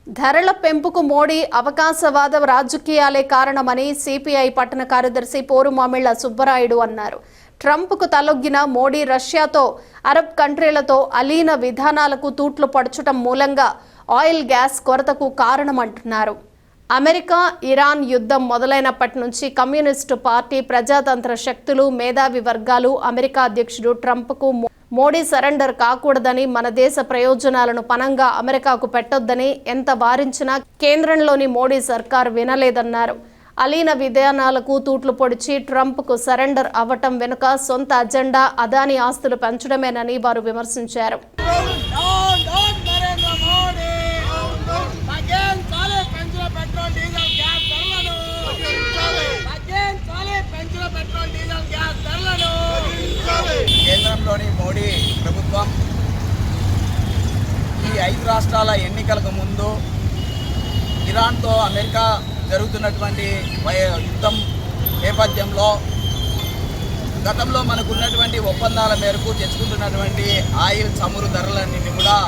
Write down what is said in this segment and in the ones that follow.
ధరల పెంపుకు మోడీ అవకాశవాద రాజకీయాలే కారణమని సిపిఐ పట్టణ కార్యదర్శి పోరుమామిళ్ల సుబ్బరాయుడు అన్నారు. ట్రంప్కు తలొగ్గిన మోడీ రష్యాతో, అరబ్ కంట్రీలతో అలీన విధానాలకు తూట్లు పడచడం మూలంగా ఆయిల్ గ్యాస్ కొరతకు కారణమంటున్నారు. అమెరికా ఇరాన్ యుద్ధం మొదలైనప్పటి నుంచి కమ్యూనిస్టు పార్టీ, ప్రజాతంత్ర శక్తులు, మేధావి వర్గాలు అమెరికా అధ్యక్షుడు ట్రంప్కు మోడీ సరెండర్ కాకూడదని, మన దేశ ప్రయోజనాలను పనంగా అమెరికాకు పెట్టొద్దని ఎంత వారించినా కేంద్రంలోని మోడీ సర్కార్ వినలేదన్నారు. అలీన విధానాలకు తూట్లు పొడిచి ట్రంప్కు సరెండర్ అవ్వటం వెనుక సొంత అజెండా అదానీ ఆస్తులు పెంచడమేనని వారు విమర్శించారు. కేంద్రంలోని మోడీ ప్రభుత్వం ఈ 5 రాష్ట్రాల ఎన్నికలకు ముందు ఇరాన్తో అమెరికా జరుగుతున్నటువంటి యుద్ధం నేపథ్యంలో గతంలో మనకున్నటువంటి ఒప్పందాల మేరకు తెచ్చుకుంటున్నటువంటి ఆయిల్ చమురు ధరలన్నింటినీ కూడా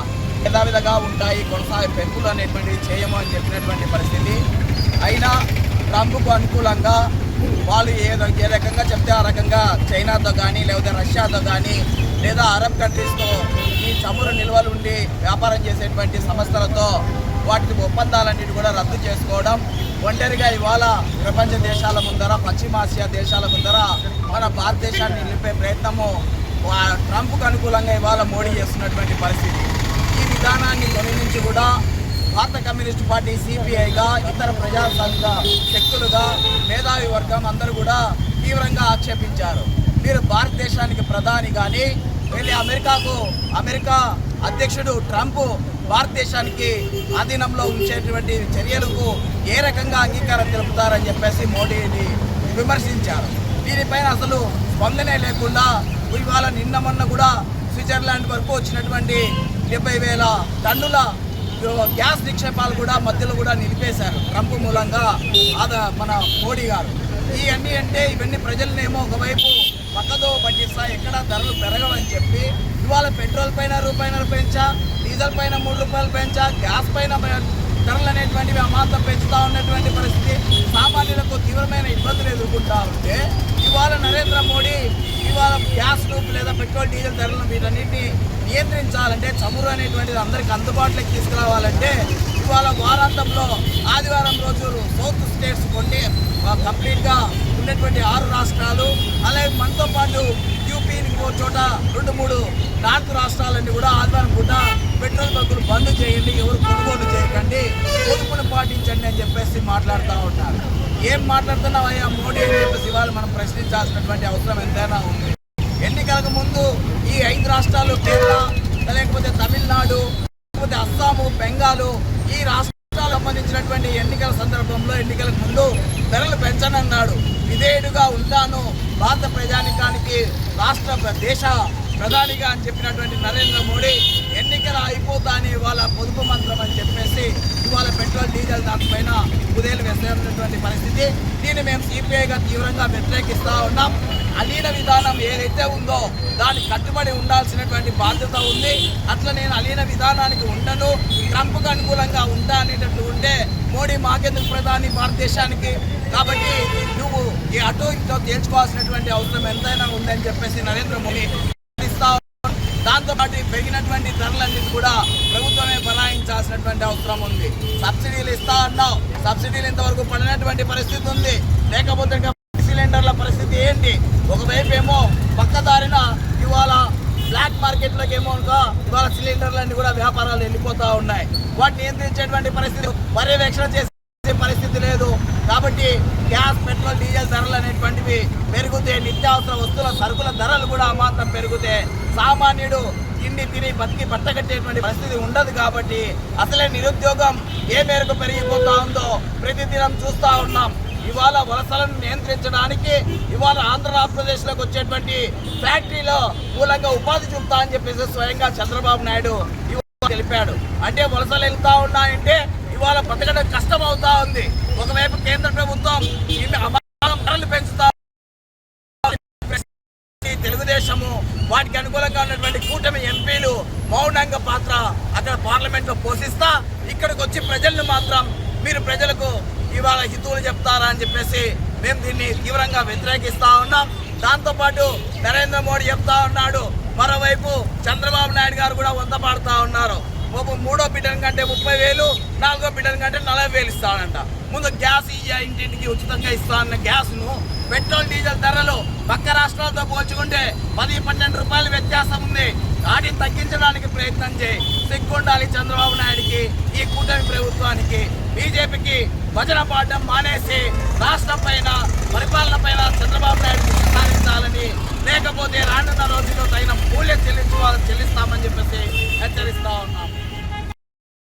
యథావిధిగా ఉంటాయి, పెంపులు అనేటువంటివి చేయము అని చెప్పినటువంటి పరిస్థితి. అయినా ట్రంప్కు అనుకూలంగా వాళ్ళు ఏ రకంగా చెప్తే ఆ రకంగా చైనాతో కానీ, లేకపోతే రష్యాతో కానీ, లేదా అరబ్ కంట్రీస్తో ఈ చమురు నిల్వలు ఉండి వ్యాపారం చేసేటువంటి సంస్థలతో వాటి ఒప్పందాలన్నిటి కూడా రద్దు చేసుకోవడం, ఒంటరిగా ఇవాళ ప్రపంచ దేశాల ముందర, పశ్చిమాసియా దేశాల ముందర మన భారతదేశాన్ని నిలిపే ప్రయత్నము ట్రంప్కు అనుకూలంగా ఇవాళ మోడీ చేస్తున్నటువంటి పరిస్థితి. ఈ విధానాన్ని తొలి నుంచి కూడా భారత కమ్యూనిస్టు పార్టీ సిపిఐగా, ఇతర ప్రజాస్వామిక శక్తులుగా, మేధావి వర్గం అందరూ కూడా తీవ్రంగా ఆక్షేపించారు. మీరు భారతదేశానికి ప్రధాని కానీ, వెళ్ళి అమెరికా అధ్యక్షుడు ట్రంప్ భారతదేశానికి ఆధీనంలో ఉంచేటువంటి చర్యలకు ఏ రకంగా అంగీకారం తెలుపుతారని చెప్పేసి మోడీని విమర్శించారు. దీనిపైన అసలు స్పందనే లేకుండా ఇవాళ నిన్న మొన్న కూడా స్విట్జర్లాండ్ వరకు వచ్చినటువంటి 70,000 టన్నుల గ్యాస్ నిక్షేపాలు కూడా మధ్యలో కూడా నిలిపేశారు ట్రంప్ మూలంగా మన మోడీ గారు. ఇవన్నీ అంటే ఇవన్నీ ప్రజలనేమో ఒకవైపు పక్కదో పట్టిస్తా, ఎక్కడ ధరలు పెరగవని చెప్పి ఇవాళ పెట్రోల్ పైన రూపాయన్నర పెంచా, డీజిల్ పైన 3 రూపాయలు పెంచా, గ్యాస్ పైన ధరలు అనేటువంటివి అమాంతం పెంచుతూ ఉన్నటువంటి పరిస్థితి. సామాన్యులకు తీవ్రమైన ఇబ్బందులు ఎదుర్కొంటా ఉంటే ఇవాళ నరేంద్ర మోడీ ఇవాళ గ్యాస్ను లేదా పెట్రోల్, డీజిల్ ధరలను వీటన్నింటినీ నియంత్రించాలంటే, చమురు అనేటువంటిది అందరికీ అందుబాటులోకి తీసుకురావాలంటే ఇవాళ వారాంతంలో ఆదివారం రోజు సౌత్ స్టేట్స్ కొన్ని కంప్లీట్గా ఉన్నటువంటి 6 రాష్ట్రాలు, అలాగే మనతో పాటు యూపీని చోట 2-3 నార్త్ రాష్ట్రాలన్నీ కూడా ఆదివారం కూడా పెట్రోల్ బంకులు బంద్ చేయండి, ఎవరు కొనుగోలు చేయకండి, పొదుపును పాటించండి అని చెప్పేసి మాట్లాడుతూ ఉంటారు. ఏం మాట్లాడుతున్నావయ్యా మోడీ అని చెప్పేసి ఇవాళ మనం ప్రశ్నించాల్సినటువంటి అవసరం ఎంతైనా ఉంది. ఎన్నికలకు ముందు ఈ 5 రాష్ట్రాలు, కేరళ, లేకపోతే తమిళనాడు, లేకపోతే అస్సాము, బెంగాలు, ఈ రాష్ట్రాలకు సంబంధించినటువంటి ఎన్నికల సందర్భంలో ఎన్నికలకు ముందు ధరలు పెంచనన్నాడు. విధేయుడుగా ఉంటాను, భారత ప్రజానికానికి దేశ ప్రధానిగా అని చెప్పినటువంటి నరేంద్ర మోడీ ఎన్నికలు అయిపోతాని ఇవాళ పొదుపు మంత్రం అని చెప్పేసి ఇవాళ పెట్రోల్, డీజిల్ దానిపైన కుదేలు వేసేటువంటి పరిస్థితి. దీన్ని మేము సిపిఐగా తీవ్రంగా వ్యతిరేకిస్తూ ఉన్నాం. అలీన విధానం ఏదైతే ఉందో దానికి కట్టుబడి ఉండాల్సినటువంటి బాధ్యత ఉంది. అట్లా నేను అలీన విధానానికి ఉండను, ట్రంప్కు అనుకూలంగా ఉంటా అనేటట్లు ఉంటే మోడీ మాకెందుకు ప్రధాని భారతదేశానికి? కాబట్టి నువ్వు ఈ అటో ఇటో తేల్చుకోవాల్సినటువంటి అవసరం ఎంతైనా ఉందని చెప్పేసి నరేంద్ర మోడీ ఇస్తా. దాంతోపాటు పెరిగినటువంటి ధరలన్నిటి కూడా ప్రభుత్వమే భరాయించాల్సినటువంటి అవసరం ఉంది. సబ్సిడీలు ఇస్తా అన్నావు, సబ్సిడీలు ఇంతవరకు పడినటువంటి పరిస్థితి ఉంది. లేకపోతే సిలిండర్ల పరిస్థితి ఏంటి? ఒకవైపు ఏమో పక్కదారిన ఇవాళ బ్లాక్ మార్కెట్లోకి ఏమో ఇవాళ సిలిండర్లన్నీ కూడా వ్యాపారాలు వెళ్ళిపోతూ ఉన్నాయి. వాటిని నియంత్రించేటువంటి పరిస్థితి, పర్యవేక్షణ చేసే పరిస్థితి లేదు. కాబట్టి గ్యాస్, పెట్రోల్, డీజిల్ ధరలు అనేటువంటివి పెరిగితే, నిత్యావసర వస్తువుల సరుకుల ధరలు కూడా అమాంతం పెరిగితే సామాన్యుడు తిండి తిని బతికి బట్టగట్టేటువంటి పరిస్థితి ఉండదు. కాబట్టి అసలే నిరుద్యోగం ఏ మేరకు పెరిగిపోతా ఉందో ప్రతిదినం చూస్తూ ఉన్నాం. ఇవాళ వలసలను నియంత్రించడానికి ఇవాళ ఆంధ్రప్రదేశ్లోకి వచ్చేటువంటి ఫ్యాక్టరీలో మూలంగా ఉపాధి చూపుతా అని చెప్పేసి స్వయంగా చంద్రబాబు నాయుడు ఇవాళ తెలిపాడు. అంటే వలసలు వెళ్తా ఉన్నాయంటే ఇవాళ బతకడం కష్టం అవుతా ఉంది. ఒకవైపు కేంద్ర ప్రభుత్వం ధరలు పెంచుతా, తెలుగుదేశము వాటికి అనుకూలంగా ఉన్నటువంటి కూటమి ఎంపీలు మౌనంగా పాత్ర అక్కడ పార్లమెంట్లో పోషిస్తా ఇక్కడికి వచ్చి ప్రజలను మాత్రం మీరు ప్రజలకు ఇవాళ హితువులు చెప్తారా అని చెప్పేసి మేము దీన్ని తీవ్రంగా వ్యతిరేకిస్తా ఉన్నాం. దాంతోపాటు నరేంద్ర మోడీ చెప్తా ఉన్నాడు, మరోవైపు చంద్రబాబు నాయుడు గారు కూడా వంతపాడుతూ ఉన్నారు. మూడో బిడ్డల కంటే 30,000, నాలుగో బిడ్డల కంటే 40,000 ఇస్తాడంట. ముందు గ్యాస్ ఇంటింటికి ఉచితంగా ఇస్తానన్న గ్యాస్ను పెట్రోల్ డీజిల్ ధరలు పక్క రాష్ట్రాలతో పోల్చుకుంటే 10-12 రూపాయలు వ్యత్యాసం ఉంది. వాటిని తగ్గించడానికి ప్రయత్నం చేయి. సిగ్గుండాలి చంద్రబాబు నాయుడికి, ఈ కూటమి ప్రభుత్వానికి. బీజేపీకి భజన పాడడం మానేసి రాష్ట్రం పైన పరిపాలన పైన చంద్రబాబు నాయుడు సాధించాలని, లేకపోతే రానున్న రోజుల్లో తగిన మూల్యం చెల్లిస్తామని చెప్పేసి హెచ్చరిస్తా ఉన్నాం.